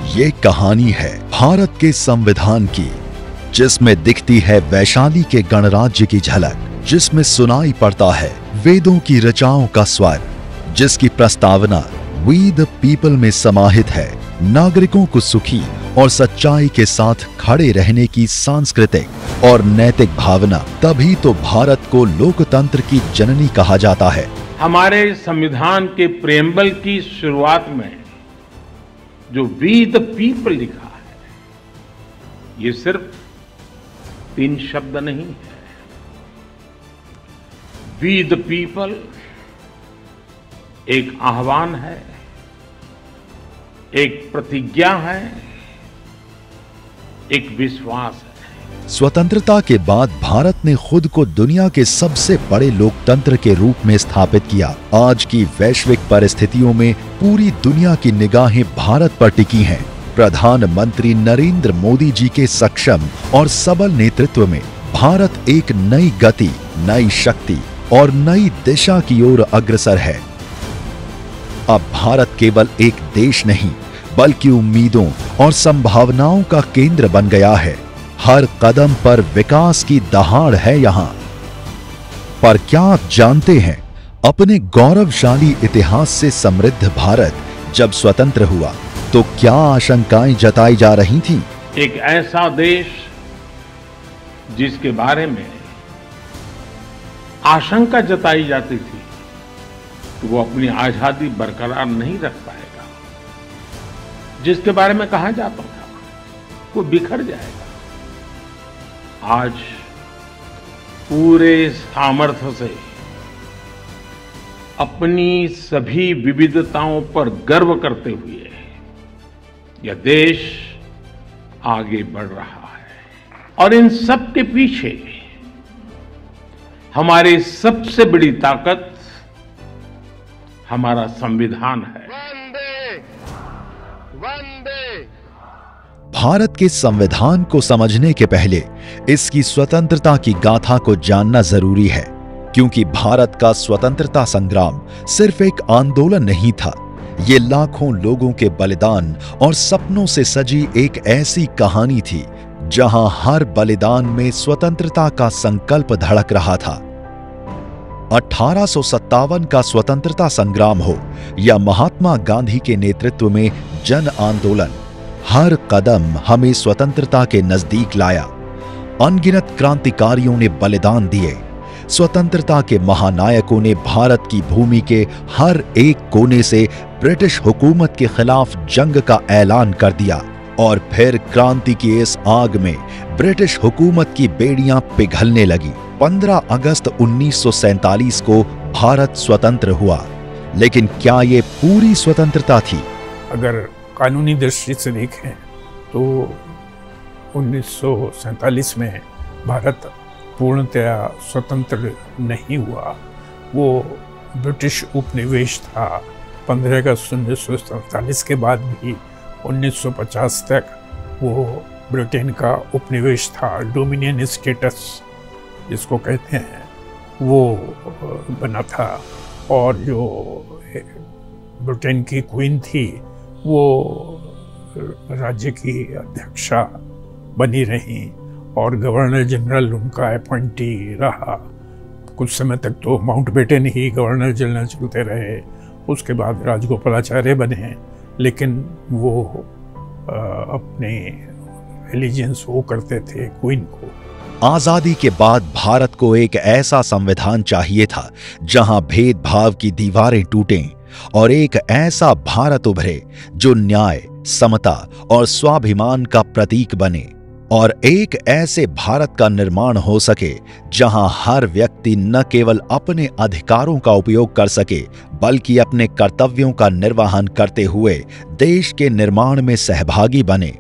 ये कहानी है भारत के संविधान की, जिसमें दिखती है वैशाली के गणराज्य की झलक, जिसमें सुनाई पड़ता है वेदों की ऋचाओं का स्वर, जिसकी प्रस्तावना वी द पीपल में समाहित है नागरिकों को सुखी और सच्चाई के साथ खड़े रहने की सांस्कृतिक और नैतिक भावना। तभी तो भारत को लोकतंत्र की जननी कहा जाता है। हमारे संविधान के प्रेम्बल की शुरुआत में जो वी द पीपल लिखा है, ये सिर्फ 3 शब्द नहीं है। वी द पीपल एक आह्वान है, एक प्रतिज्ञा है, एक विश्वास है। स्वतंत्रता के बाद भारत ने खुद को दुनिया के सबसे बड़े लोकतंत्र के रूप में स्थापित किया। आज की वैश्विक परिस्थितियों में पूरी दुनिया की निगाहें भारत पर टिकी हैं। प्रधानमंत्री नरेंद्र मोदी जी के सक्षम और सबल नेतृत्व में भारत एक नई गति, नई शक्ति और नई दिशा की ओर अग्रसर है। अब भारत केवल एक देश नहीं, बल्कि उम्मीदों और संभावनाओं का केंद्र बन गया है। हर कदम पर विकास की दहाड़ है यहां। पर क्या आप जानते हैं, अपने गौरवशाली इतिहास से समृद्ध भारत जब स्वतंत्र हुआ तो क्या आशंकाएं जताई जा रही थीं? एक ऐसा देश जिसके बारे में आशंका जताई जाती थी कि वो अपनी आजादी बरकरार नहीं रख पाएगा, जिसके बारे में कहा जाता था वो बिखर जाएगा, आज पूरे सामर्थ्य से अपनी सभी विविधताओं पर गर्व करते हुए यह देश आगे बढ़ रहा है। और इन सब के पीछे हमारी सबसे बड़ी ताकत हमारा संविधान है। भारत के संविधान को समझने के पहले इसकी स्वतंत्रता की गाथा को जानना जरूरी है, क्योंकि भारत का स्वतंत्रता संग्राम सिर्फ एक आंदोलन नहीं था। ये लाखों लोगों के बलिदान और सपनों से सजी एक ऐसी कहानी थी जहां हर बलिदान में स्वतंत्रता का संकल्प धड़क रहा था। 1857 का स्वतंत्रता संग्राम हो या महात्मा गांधी के नेतृत्व में जन आंदोलन, हर कदम हमें स्वतंत्रता के नजदीक लाया। अनगिनत क्रांतिकारियों ने बलिदान दिए। स्वतंत्रता के महानायकों ने भारत की भूमि के हर एक कोने से ब्रिटिश हुकूमत के खिलाफ जंग का ऐलान कर दिया। और फिर क्रांति की इस आग में ब्रिटिश हुकूमत की बेड़ियां पिघलने लगी। 15 अगस्त 1947 को भारत स्वतंत्र हुआ, लेकिन क्या ये पूरी स्वतंत्रता थी? अगर कानूनी दृष्टि से देखें तो 1947 में भारत पूर्णतया स्वतंत्र नहीं हुआ। वो ब्रिटिश उपनिवेश था। 15 अगस्त 1947 के बाद भी 1950 तक वो ब्रिटेन का उपनिवेश था। डोमिनियन स्टेटस जिसको कहते हैं वो बना था। और जो ब्रिटेन की क्वीन थी वो राज्य की अध्यक्षा बनी रही और गवर्नर जनरल उनका अपॉइंटी रहा। कुछ समय तक तो माउंटबेटन ही गवर्नर जनरल चलते रहे, उसके बाद राजगोपालाचार्य बने, लेकिन वो अपने एलिजेंस वो करते थे क्वीन को। आजादी के बाद भारत को एक ऐसा संविधान चाहिए था जहां भेदभाव की दीवारें टूटें और एक ऐसा भारत उभरे जो न्याय, समता और स्वाभिमान का प्रतीक बने। और एक ऐसे भारत का निर्माण हो सके जहां हर व्यक्ति न केवल अपने अधिकारों का उपयोग कर सके, बल्कि अपने कर्तव्यों का निर्वहन करते हुए देश के निर्माण में सहभागी बने।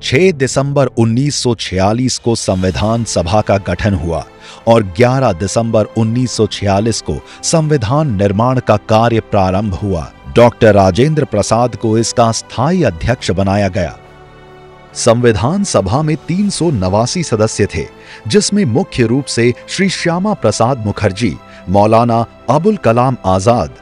6 दिसंबर 1946 को संविधान सभा का गठन हुआ और 11 दिसंबर 1946 को संविधान निर्माण का कार्य प्रारंभ हुआ। डॉक्टर राजेंद्र प्रसाद को इसका स्थायी अध्यक्ष बनाया गया। संविधान सभा में 389 सदस्य थे, जिसमें मुख्य रूप से श्री श्यामा प्रसाद मुखर्जी, मौलाना अबुल कलाम आजाद,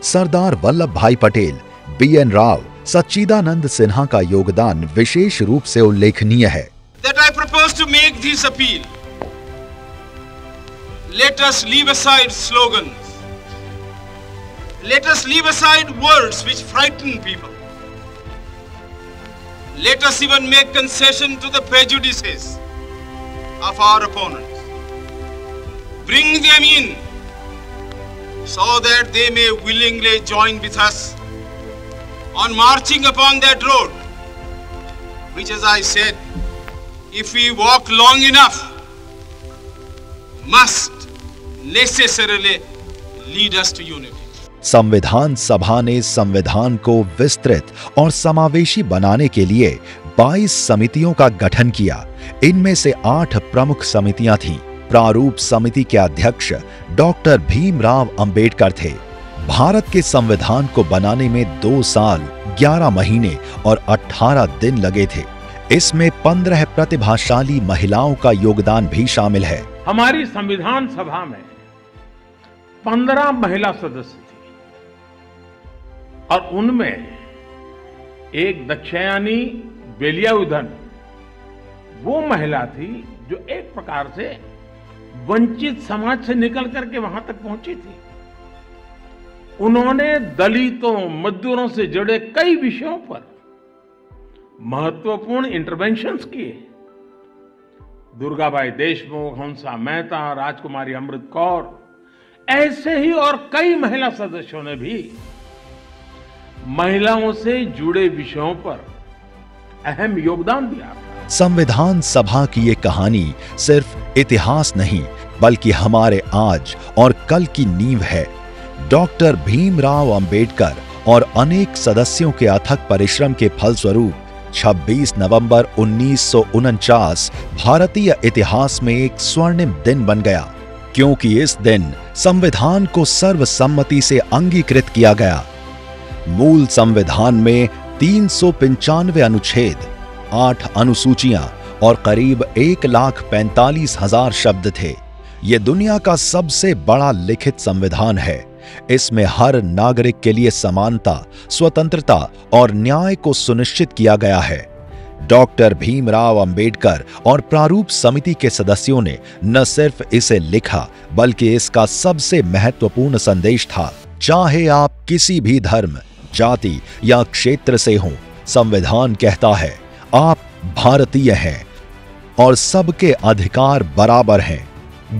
सरदार वल्लभ भाई पटेल, BN राव, सच्चिदानंद सिन्हा का योगदान विशेष रूप से उल्लेखनीय है। That I propose to make this appeal. Let us leave aside slogans. Let us leave aside words which frighten people. Let us even make concession to the prejudices of our opponents. Bring them in so that they may willingly join with us on marching upon that road, which, as I said, if we walk long enough, must necessarily lead us to unity. संविधान सभा ने संविधान को विस्तृत और समावेशी बनाने के लिए 22 समितियों का गठन किया। इनमें से 8 प्रमुख समितियां थीं। प्रारूप समिति के अध्यक्ष डॉक्टर भीमराव अंबेडकर थे। भारत के संविधान को बनाने में 2 साल 11 महीने और 18 दिन लगे थे। इसमें 15 प्रतिभाशाली महिलाओं का योगदान भी शामिल है। हमारी संविधान सभा में 15 महिला सदस्य थी और उनमें एक दक्षयानी वेलियाउधन वो महिला थी जो एक प्रकार से वंचित समाज से निकल करके वहां तक पहुंची थी। उन्होंने दलितों, मजदूरों से जुड़े कई विषयों पर महत्वपूर्ण इंटरवेंशंस किए। दुर्गाबाई देशमुख, हंसा मेहता, राजकुमारी अमृत कौर, ऐसे ही और कई महिला सदस्यों ने भी महिलाओं से जुड़े विषयों पर अहम योगदान दिया। संविधान सभा की ये कहानी सिर्फ इतिहास नहीं बल्कि हमारे आज और कल की नींव है। डॉक्टर भीमराव अंबेडकर और अनेक सदस्यों के अथक परिश्रम के फलस्वरूप 26 नवंबर 1949 भारतीय इतिहास में एक स्वर्णिम दिन बन गया, क्योंकि इस दिन संविधान को सर्वसम्मति से अंगीकृत किया गया। मूल संविधान में 395 अनुच्छेद, 8 अनुसूचियां और करीब 1,45,000 शब्द थे। ये दुनिया का सबसे बड़ा लिखित संविधान है। इसमें हर नागरिक के लिए समानता, स्वतंत्रता और न्याय को सुनिश्चित किया गया है। डॉक्टर भीमराव अंबेडकर और प्रारूप समिति के सदस्यों ने न सिर्फ इसे लिखा बल्कि इसका सबसे महत्वपूर्ण संदेश था, चाहे आप किसी भी धर्म, जाति या क्षेत्र से हों, संविधान कहता है आप भारतीय हैं और सबके अधिकार बराबर हैं।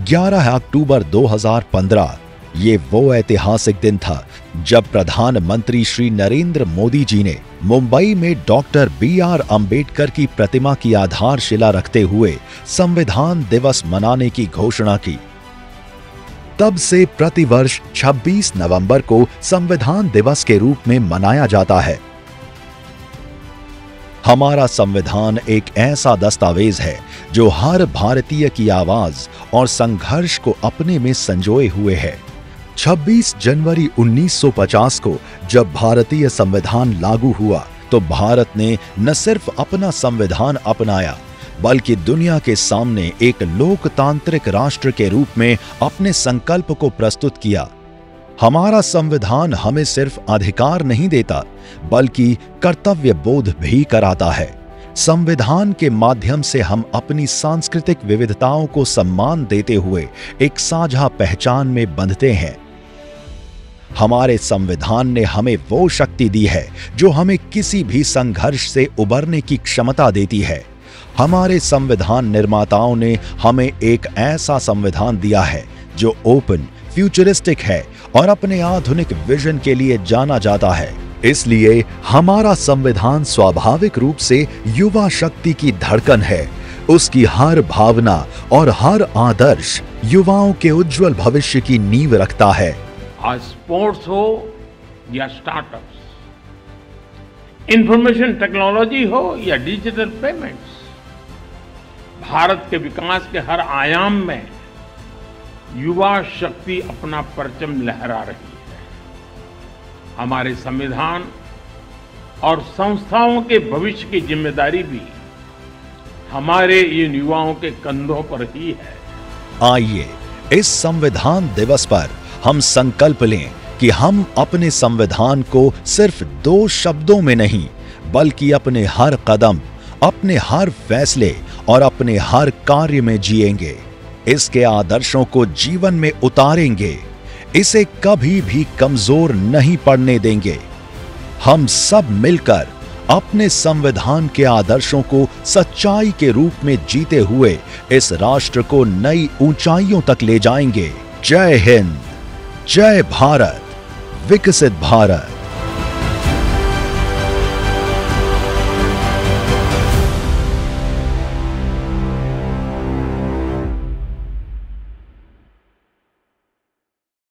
11 अक्टूबर 2015 ये वो ऐतिहासिक दिन था जब प्रधानमंत्री श्री नरेंद्र मोदी जी ने मुंबई में डॉक्टर B.R. अंबेडकर की प्रतिमा की आधारशिला रखते हुए संविधान दिवस मनाने की घोषणा की। तब से प्रतिवर्ष 26 नवंबर को संविधान दिवस के रूप में मनाया जाता है। हमारा संविधान एक ऐसा दस्तावेज है जो हर भारतीय की आवाज और संघर्ष को अपने में संजोए हुए है। 26 जनवरी 1950 को जब भारतीय संविधान लागू हुआ तो भारत ने न सिर्फ अपना संविधान अपनाया बल्कि दुनिया के सामने एक लोकतांत्रिक राष्ट्र के रूप में अपने संकल्प को प्रस्तुत किया। हमारा संविधान हमें सिर्फ अधिकार नहीं देता बल्कि कर्तव्य बोध भी कराता है। संविधान के माध्यम से हम अपनी सांस्कृतिक विविधताओं को सम्मान देते हुए एक साझा पहचान में बंधते हैं। हमारे संविधान ने हमें वो शक्ति दी है जो हमें किसी भी संघर्ष से उबरने की क्षमता देती है। हमारे संविधान निर्माताओं ने हमें एक ऐसा संविधान दिया है जो ओपन, फ्यूचरिस्टिक है और अपने आधुनिक विजन के लिए जाना जाता है। इसलिए हमारा संविधान स्वाभाविक रूप से युवा शक्ति की धड़कन है। उसकी हर भावना और हर आदर्श युवाओं के उज्जवल भविष्य की नींव रखता है। आज स्पोर्ट्स हो या स्टार्टअप्स, इंफॉर्मेशन टेक्नोलॉजी हो या डिजिटल पेमेंट्स, भारत के विकास के हर आयाम में युवा शक्ति अपना परचम लहरा रही है। हमारे संविधान और संस्थाओं के भविष्य की जिम्मेदारी भी हमारे इन युवाओं के कंधों पर ही है। आइए इस संविधान दिवस पर हम संकल्प लें कि हम अपने संविधान को सिर्फ 2 शब्दों में नहीं, बल्कि अपने हर कदम, अपने हर फैसले और अपने हर कार्य में जिएंगे। इसके आदर्शों को जीवन में उतारेंगे। इसे कभी भी कमजोर नहीं पड़ने देंगे। हम सब मिलकर अपने संविधान के आदर्शों को सच्चाई के रूप में जीते हुए इस राष्ट्र को नई ऊंचाइयों तक ले जाएंगे। जय हिंद, जय भारत, विकसित भारत।